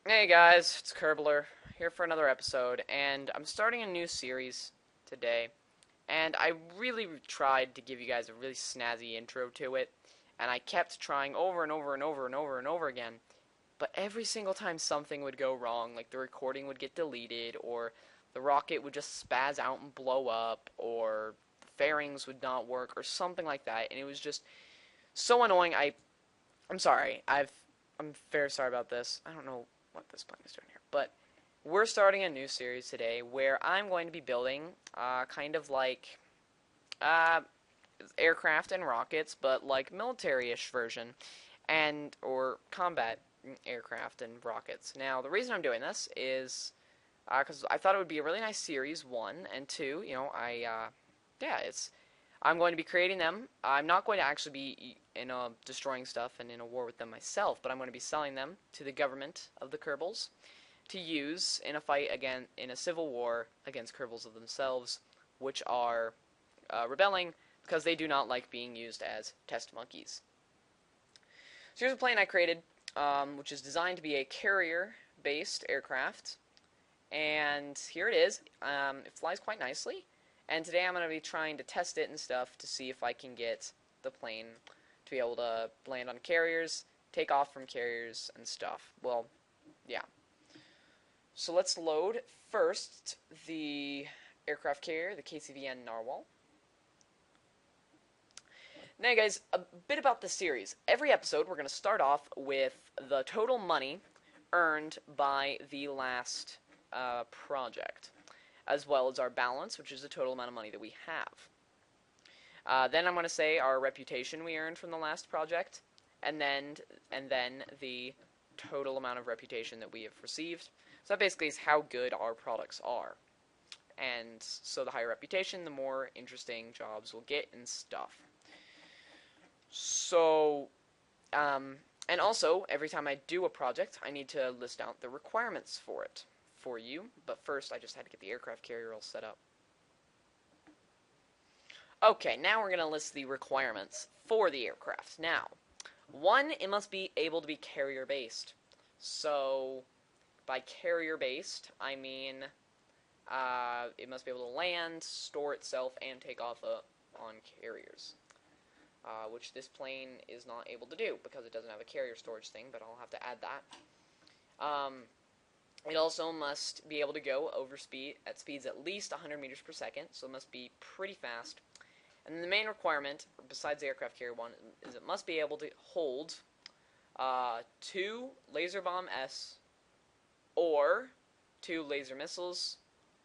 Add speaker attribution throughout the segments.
Speaker 1: Hey guys, it's Kerbler here for another episode, and I'm starting a new series today. And I really tried to give you guys a really snazzy intro to it, and I kept trying over and over and over and over and over again. But every single time something would go wrong, like the recording would get deleted, or the rocket would just spaz out and blow up, or the fairings would not work, or something like that, and it was just so annoying. I'm sorry. I'm very sorry about this. I don't know what this plane is doing here, but we're starting a new series today where I'm going to be building kind of like uh, aircraft and rockets, but like military-ish version, and or combat aircraft and rockets. Now, the reason I'm doing this is because I thought it would be a really nice series, one, and two, yeah, I'm going to be creating them. I'm not going to actually be destroying stuff and in a war with them myself, but I'm going to be selling them to the government of the Kerbals to use in a fight again in a civil war against Kerbals of themselves, which are rebelling because they do not like being used as test monkeys. So here's a plane I created, which is designed to be a carrier-based aircraft, and here it is. It flies quite nicely. And today I'm going to be trying to test it and stuff to see if I can get the plane to be able to land on carriers, take off from carriers, and stuff. Well, yeah. So let's load first the aircraft carrier, the KCVN Narwhal. Now, guys, a bit about the series. Every episode, we're going to start off with the total money earned by the last project, as well as our balance, which is the total amount of money that we have. Then I'm going to say our reputation we earned from the last project, and then the total amount of reputation that we have received. So that basically is how good our products are. And so the higher reputation, the more interesting jobs we'll get and stuff. So, and also, every time I do a project, I need to list out the requirements for it for you, but first I just had to get the aircraft carrier all set up. Okay, now we're going to list the requirements for the aircraft. Now, one, it must be able to be carrier based. So, by carrier based, I mean it must be able to land, store itself, and take off on carriers. Which this plane is not able to do because it doesn't have a carrier storage thing, but I'll have to add that. It also must be able to go at speeds at least 100 meters per second, so it must be pretty fast. And the main requirement, besides the aircraft carrier one, is it must be able to hold 2 laser bomb S, or 2 laser missiles,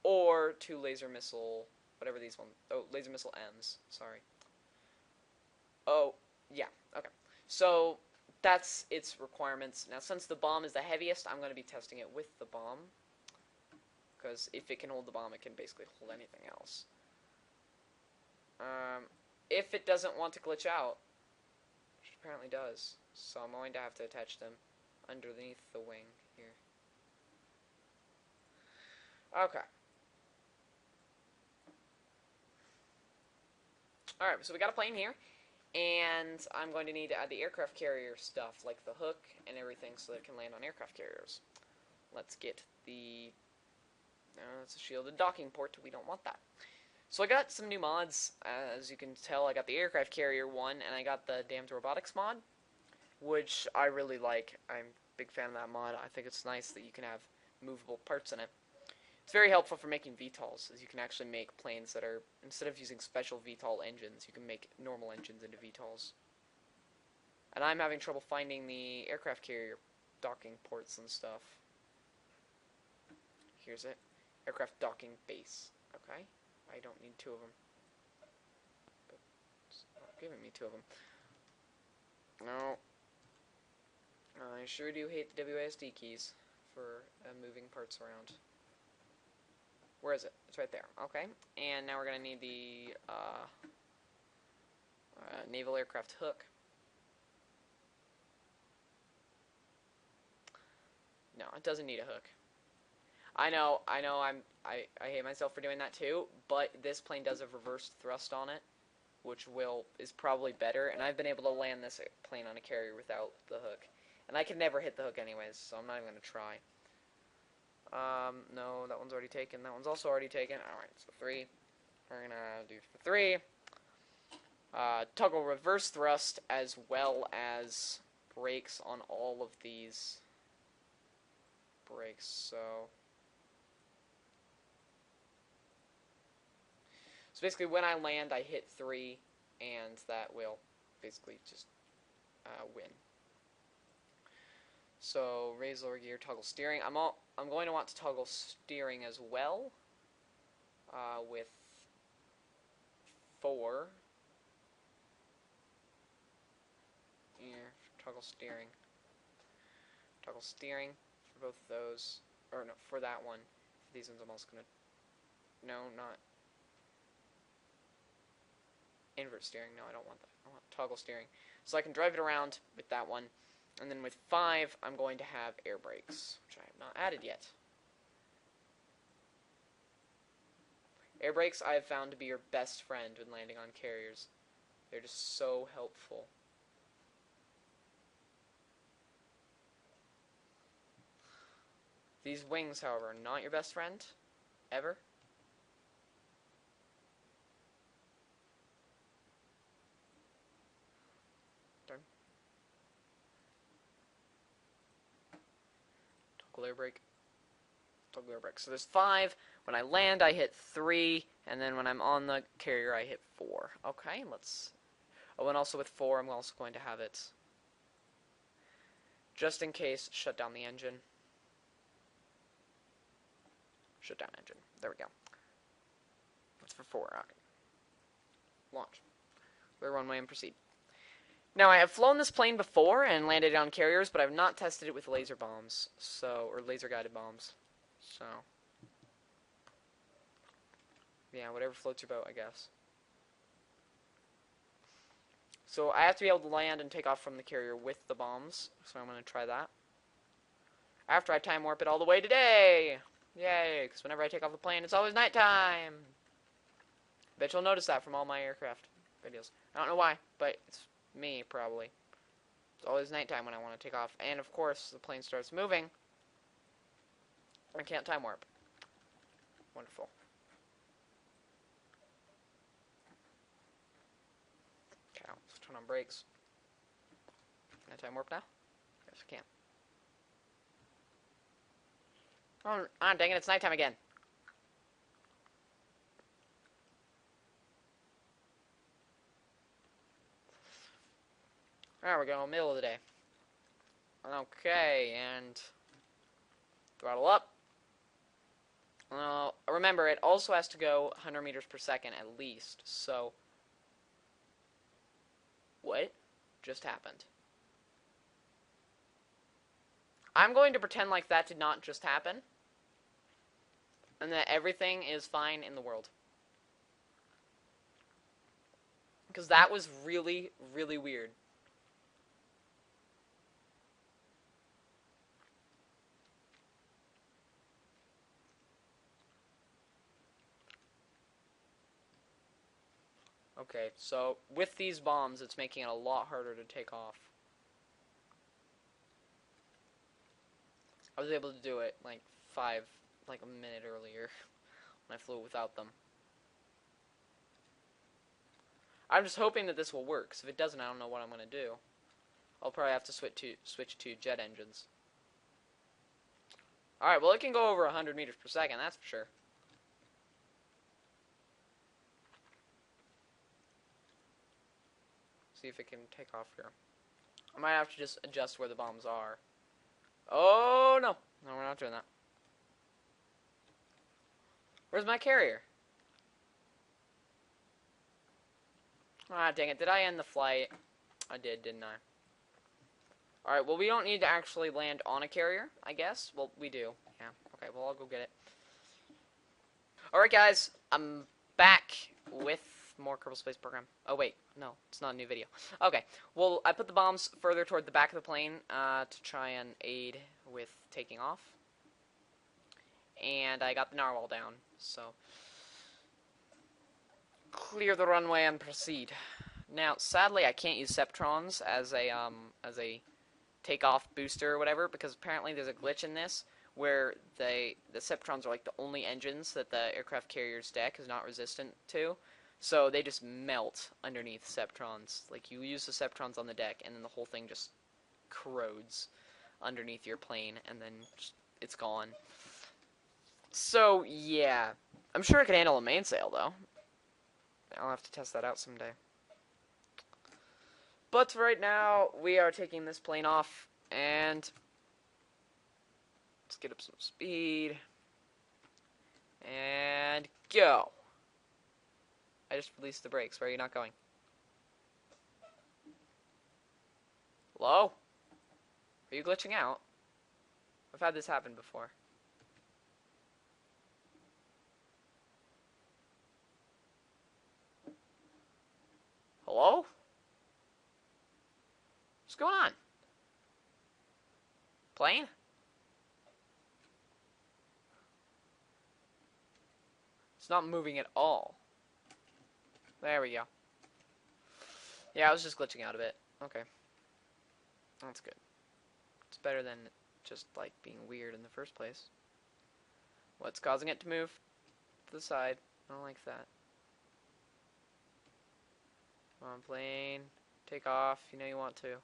Speaker 1: or 2 laser missile, whatever these ones, laser missile M's, sorry. Oh, yeah, okay. So, that's its requirements. Now, since the bomb is the heaviest, I'm going to be testing it with the bomb. Because if it can hold the bomb, it can basically hold anything else. If it doesn't want to glitch out, which it apparently does, so I'm going to have to attach them underneath the wing here. Okay. Alright, so we got a plane here. And I'm going to need to add the aircraft carrier stuff, like the hook and everything, so that it can land on aircraft carriers. Let's get the... it's a shielded docking port. We don't want that. So I got some new mods. As you can tell, I got the aircraft carrier one, and I got the damned robotics mod, which I really like. I'm a big fan of that mod. I think it's nice that you can have movable parts in it. It's very helpful for making VTOLs, as you can actually make planes that are, instead of using special VTOL engines, you can make normal engines into VTOLs. And I'm having trouble finding the aircraft carrier docking ports and stuff. Here's it. Aircraft docking base. Okay. I don't need 2 of them. But it's not giving me 2 of them. No. I sure do hate the WASD keys for moving parts around. Where is it? It's right there. Okay. And now we're going to need the naval aircraft hook. No, it doesn't need a hook. I know, I hate myself for doing that too, but this plane does have reverse thrust on it, which is probably better, and I've been able to land this plane on a carrier without the hook. And I can never hit the hook anyways, so I'm not even going to try. No, that one's already taken. That one's also already taken. Alright, so 3. We're going to do for 3. Toggle reverse thrust as well as brakes on all of these brakes. So basically when I land, I hit 3, and that will basically just win. So raise lower gear, toggle steering. I'm going to want to toggle steering as well with 4. Here, toggle steering. Toggle steering for both of those. Or no, for that one. For these ones I'm also gonna... No, not... invert steering. No, I don't want that. I want toggle steering. So I can drive it around with that one. And then with 5, I'm going to have air brakes, which I have not added yet. Air brakes I have found to be your best friend when landing on carriers. They're just so helpful. These wings, however, are not your best friend, ever. Turn. Toggle air brake. Toggle air brake. So there's 5. When I land, I hit 3, and then when I'm on the carrier, I hit 4. Okay, let's... Oh, and also with 4, I'm also going to have it, just in case, shut down the engine. Shut down engine. There we go. That's for 4. Okay. Launch. Clear runway and proceed. Now, I have flown this plane before and landed it on carriers, but I have not tested it with laser bombs, or laser-guided bombs. So, yeah, whatever floats your boat, I guess. So, I have to be able to land and take off from the carrier with the bombs, so I'm going to try that. After I time warp it all the way today! Yay, because whenever I take off the plane, it's always nighttime! Bet you'll notice that from all my aircraft videos. I don't know why, but it's me, probably. It's always nighttime when I want to take off. And, of course, the plane starts moving. I can't time warp. Wonderful. Okay, let's turn on brakes. Can I time warp now? Yes, I can. Oh, dang it, it's nighttime again. There we go, middle of the day. Okay, and throttle up. Remember, it also has to go 100 meters per second at least, so... What just happened? I'm going to pretend like that did not just happen, and that everything is fine in the world. Because that was really, really weird. Okay, so with these bombs, it's making it a lot harder to take off. I was able to do it like a minute earlier when I flew without them. I'm just hoping that this will work, because if it doesn't, I don't know what I'm going to do. I'll probably have to switch to jet engines. Alright, well it can go over 100 meters per second, that's for sure. See if it can take off here. I might have to just adjust where the bombs are. Oh, no. No, we're not doing that. Where's my carrier? Ah, dang it. Did I end the flight? I did, didn't I? Alright, well, we don't need to actually land on a carrier, I guess. Well, we do. Yeah. Okay, well, I'll go get it. Alright, guys. I'm back with more Kerbal Space Program. Oh, wait. No, it's not a new video. Okay. Well, I put the bombs further toward the back of the plane to try and aid with taking off. And I got the narwhal down, so... Clear the runway and proceed. Now, sadly, I can't use Septrons as a takeoff booster or whatever, because apparently there's a glitch in this where the Deceptrons are like the only engines that the aircraft carrier's deck is not resistant to. So they just melt underneath Deceptrons. Like, you use the Deceptrons on the deck, and then the whole thing just corrodes underneath your plane, and then it's gone. So, yeah. I'm sure it can handle a mainsail, though. I'll have to test that out someday. But right now, we are taking this plane off, and let's get up some speed, and go. I just released the brakes. Where are you not going? Hello? Are you glitching out? I've had this happen before. Hello? What's going on? Plane? It's not moving at all. There we go. Yeah, I was just glitching out a bit. Okay. That's good. It's better than just, like, being weird in the first place. What's causing it to move to the side? I don't like that. Come on, plane. Take off. You know you want to.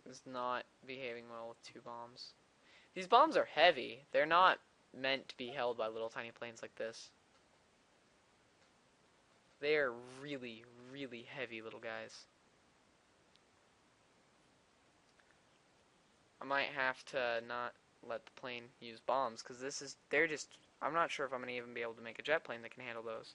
Speaker 1: It's not behaving well with 2 bombs. These bombs are heavy. They're not meant to be held by little tiny planes like this. They are really, really heavy little guys. I might have to not let the plane use bombs, because I'm not sure if I'm going to even be able to make a jet plane that can handle those.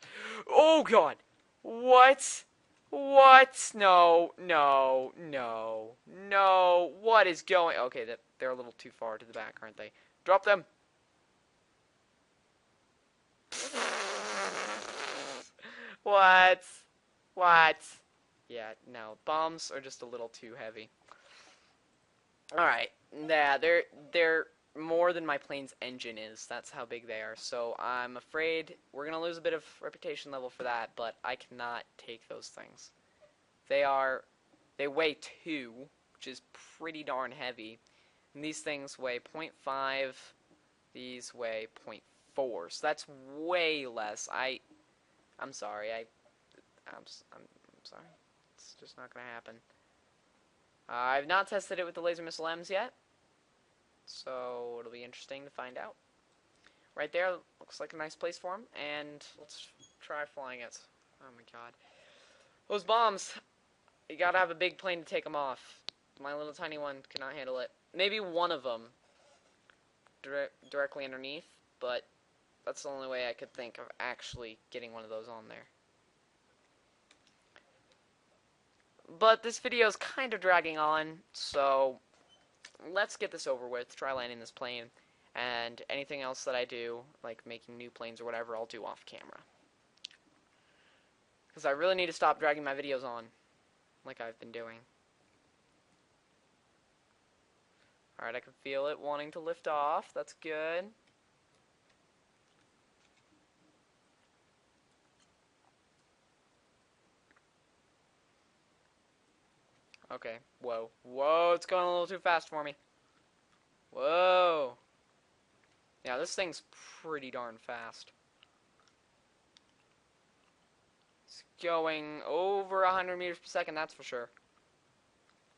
Speaker 1: Oh, God! What? What? No, no, no, no. What is going... Okay, they're a little too far to the back, aren't they? Drop them. What? What? Yeah, no. Bombs are just a little too heavy. Alright. Yeah, they're more than my plane's engine is. That's how big they are. So I'm afraid we're going to lose a bit of reputation level for that, but I cannot take those things. They weigh 2, which is pretty darn heavy. And these things weigh 0.5. These weigh 0.4. So that's way less. I'm sorry. I'm sorry. It's just not going to happen. I've not tested it with the laser missile M's yet, so it'll be interesting to find out. Right there looks like a nice place for them, and let's try flying it. Oh my god. Those bombs, you gotta have a big plane to take them off. My little tiny one cannot handle it. Maybe one of them directly underneath, but that's the only way I could think of actually getting one of those on there. But this video is kind of dragging on, so let's get this over with, try landing this plane, and anything else that I do, like making new planes or whatever, I'll do off camera. Because I really need to stop dragging my videos on, like I've been doing. Alright, I can feel it wanting to lift off, that's good. Okay, whoa. Whoa, it's going a little too fast for me. Whoa. Yeah, this thing's pretty darn fast. It's going over 100 meters per second, that's for sure.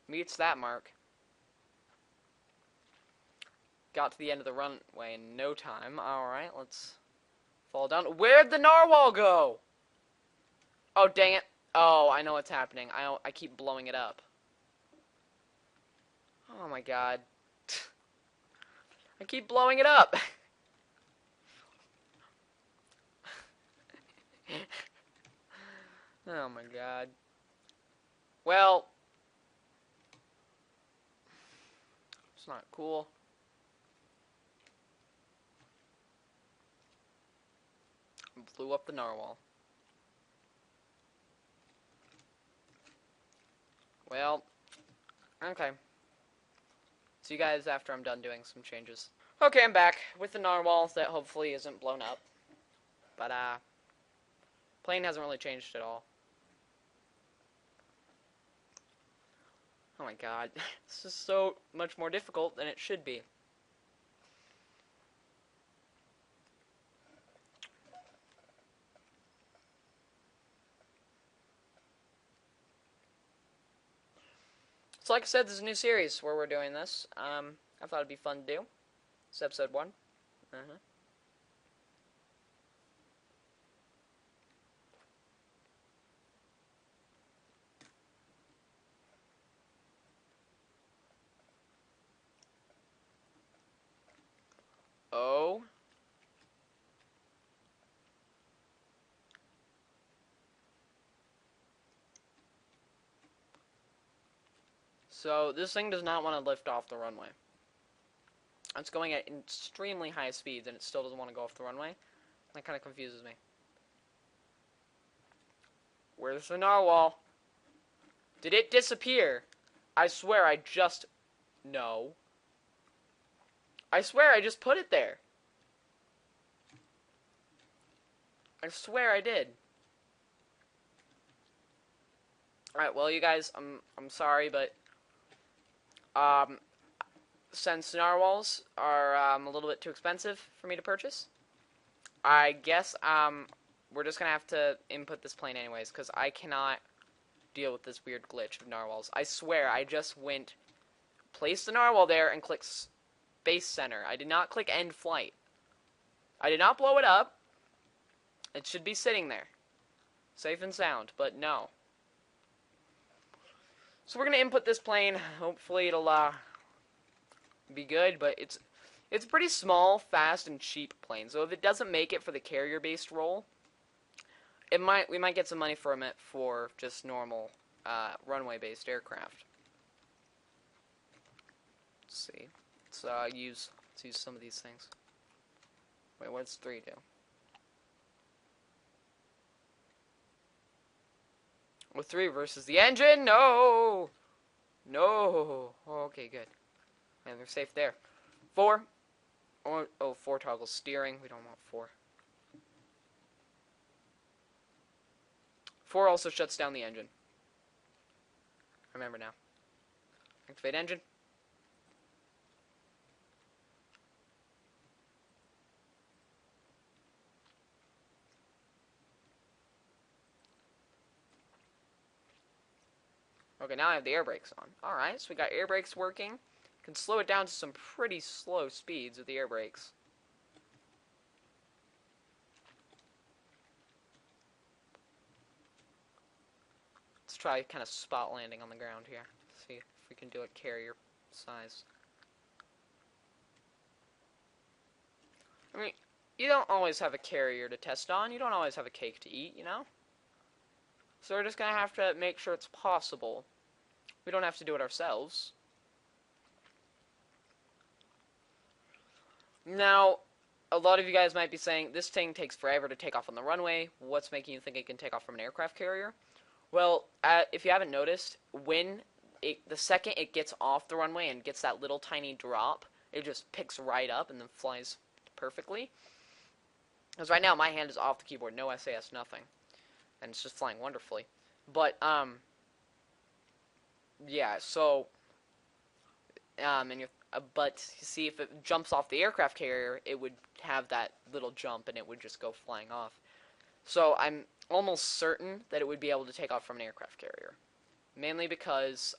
Speaker 1: Meets that mark. Got to the end of the runway in no time. Alright, let's fall down. Where'd the narwhal go? Oh, dang it. Oh, I know what's happening. I keep blowing it up. Oh my god. I keep blowing it up. Oh my god. Well, it's not cool. Blew up the narwhal. Well, okay. See you guys after I'm done doing some changes. Okay, I'm back with the narwhal that hopefully isn't blown up. But, plane hasn't really changed at all. Oh my god, this is so much more difficult than it should be. So like I said, this is a new series where we're doing this. I thought it'd be fun to do. It's episode 1. Oh. So this thing does not want to lift off the runway. It's going at extremely high speeds and it still doesn't want to go off the runway. That kind of confuses me. Where's the narwhal? Did it disappear? I swear I just... No. I swear I just put it there. I swear I did. Alright, well you guys, I'm sorry, but since narwhals are a little bit too expensive for me to purchase, I guess we're just gonna have to input this plane anyways, because I cannot deal with this weird glitch of narwhals. I swear I just placed the narwhal there and clicked Space Center. I did not click End Flight. I did not blow it up. It should be sitting there, safe and sound, but no. So we're gonna input this plane. Hopefully it'll be good, but it's a pretty small, fast, and cheap plane. So if it doesn't make it for the Carier Based role, we might get some money from it for just normal runway-based aircraft. Let's see. Let's use some of these things. Wait, what does 3 do? With 3 versus the engine? No! No! Okay, good. And they're safe there. 4. Oh, 4 toggles steering. We don't want 4. 4 also shuts down the engine. Remember now. Activate engine. Okay, now I have the air brakes on. Alright, so we got air brakes working. Can slow it down to some pretty slow speeds with the air brakes. Let's try kind of spot landing on the ground here. See if we can do it carrier size. I mean, you don't always have a carrier to test on. You don't always have a cake to eat, you know? So we're just going to have to make sure it's possible. We don't have to do it ourselves. Now, a lot of you guys might be saying, this thing takes forever to take off on the runway. What's making you think it can take off from an aircraft carrier? Well, if you haven't noticed, the second it gets off the runway and gets that little tiny drop, it just picks right up and then flies perfectly. Because right now my hand is off the keyboard, no SAS, nothing. And it's just flying wonderfully. But, yeah, so, but you see, if it jumps off the aircraft carrier, it would have that little jump and it would just go flying off. So I'm almost certain that it would be able to take off from an aircraft carrier. Mainly because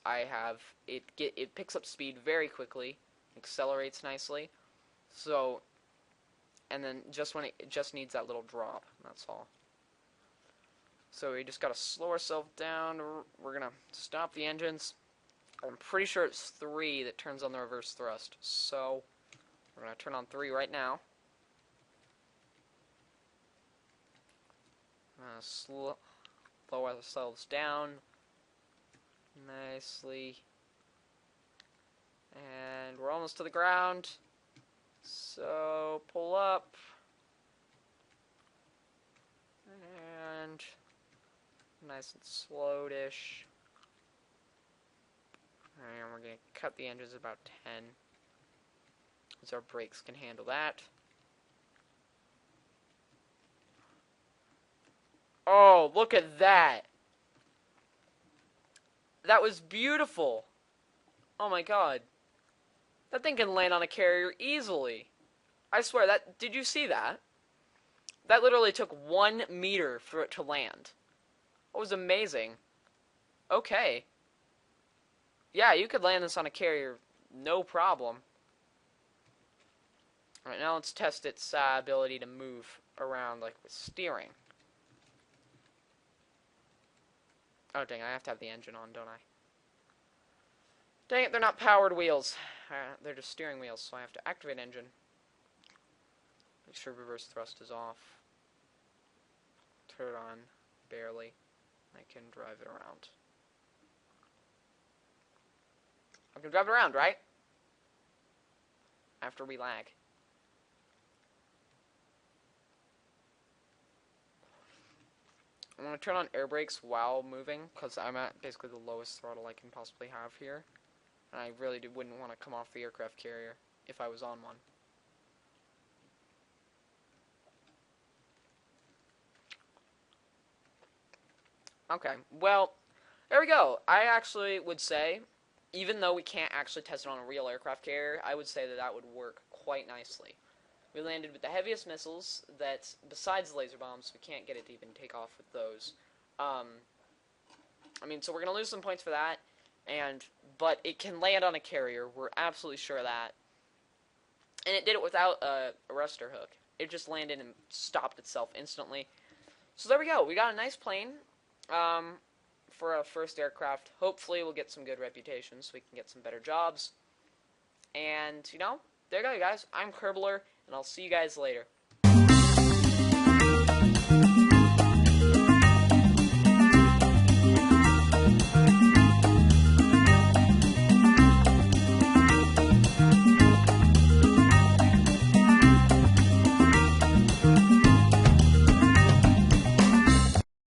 Speaker 1: it picks up speed very quickly, accelerates nicely. So, and then it just needs that little drop, that's all. So we just gotta slow ourselves down. We're gonna stop the engines. I'm pretty sure it's 3 that turns on the reverse thrust. So we're gonna turn on 3 right now. Slow ourselves down nicely. And we're almost to the ground. So pull up. And nice and slow-ish. And we're going to cut the engines about 10. So our brakes can handle that. Oh, look at that! That was beautiful! Oh my god. That thing can land on a carrier easily. I swear, that. Did you see that? That literally took 1 meter for it to land. That was amazing. Okay. Yeah, you could land this on a carrier, no problem. Alright, now let's test its ability to move around, like, with steering. Oh, dang, I have to have the engine on, don't I? Dang it, they're not powered wheels. They're just steering wheels, so I have to activate engine. Make sure reverse thrust is off. Turn it on, barely. I can drive it around. I can drive it around, right? After we lag. I'm going to turn on air brakes while moving, because I'm at basically the lowest throttle I can possibly have here. And I really wouldn't want to come off the aircraft carrier if I was on one. Okay, well, there we go. I actually would say, even though we can't actually test it on a real aircraft carrier, I would say that that would work quite nicely. We landed with the heaviest missiles that, besides the laser bombs, we can't get it to even take off with those. I mean, so we're going to lose some points for that, but it can land on a carrier. We're absolutely sure of that. And it did it without a arrestor hook. It just landed and stopped itself instantly. So there we go. We got a nice plane for our first aircraft. Hopefully we'll get some good reputation so we can get some better jobs. And, you know, there you go, guys. I'm Kerbler, and I'll see you guys later.